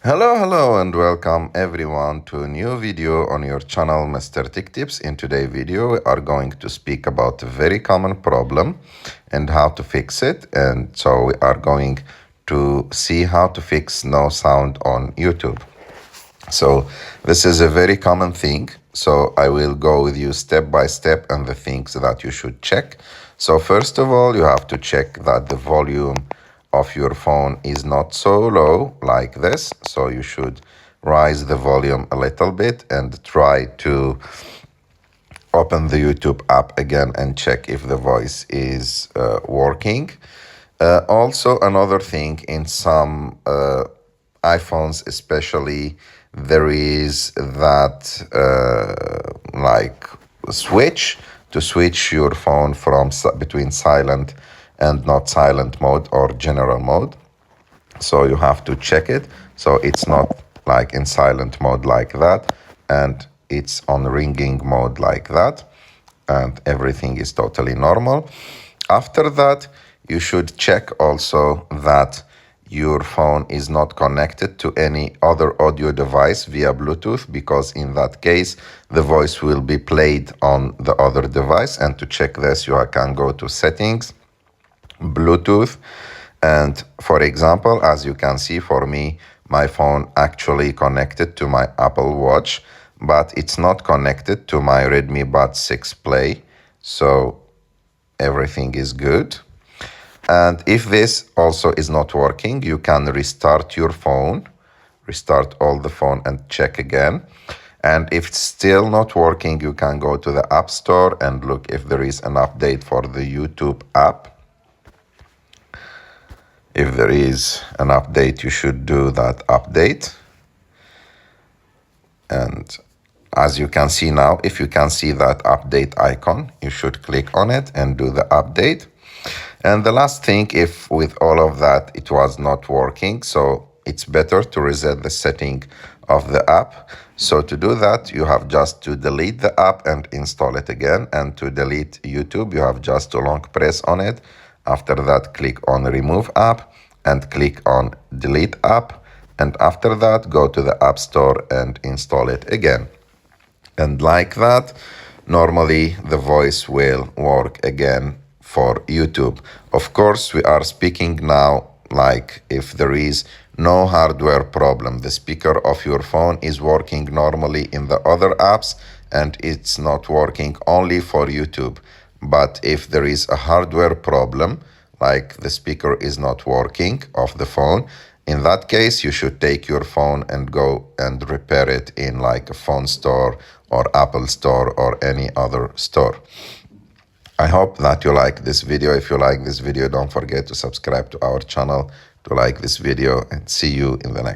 Hello and welcome everyone to a new video on your channel Mr. Tech Tips. In today's video we are going to speak about a very common problem and how to fix it. And so we are going to see how to fix no sound on YouTube. So this is a very common thing. So I will go with you step by step and the things that you should check. So first of all, you have to check that the volume of your phone is not so low like this. So you should raise the volume a little bit and try to open the YouTube app again and check if the voice is working. Also, another thing, in some iPhones especially, there is that like switch to switch your phone from between silent and not silent mode or general mode. So you have to check it so it's not like in silent mode like that, and it's on ringing mode like that, and everything is totally normal. After that, you should check also that your phone is not connected to any other audio device via Bluetooth, because in that case the voice will be played on the other device. And to check this, you can go to settings, Bluetooth, and for example, as you can see, for me, my phone actually connected to my Apple Watch, but it's not connected to my Redmi Buds 6 Play, so everything is good. And if this also is not working, you can restart your phone, restart all the phone and check again. And if it's still not working, you can go to the App Store and look if there is an update for the YouTube app. If there is an update, you should do that update. And as you can see now, if you can see that update icon, you should click on it and do the update. And the last thing, if with all of that it was not working, so it's better to reset the setting of the app. So to do that, you have just to delete the app and install it again. And to delete YouTube, you have just to long press on it. After that, click on remove app and click on delete app. And after that, go to the App Store and install it again. And like that, normally the voice will work again for YouTube. Of course, we are speaking now like if there is no hardware problem. The speaker of your phone is working normally in the other apps and it's not working only for YouTube. But if there is a hardware problem, like the speaker is not working of the phone, in that case, you should take your phone and go and repair it in like a phone store or Apple store or any other store. I hope that you like this video. If you like this video, don't forget to subscribe to our channel, to like this video, and see you in the next.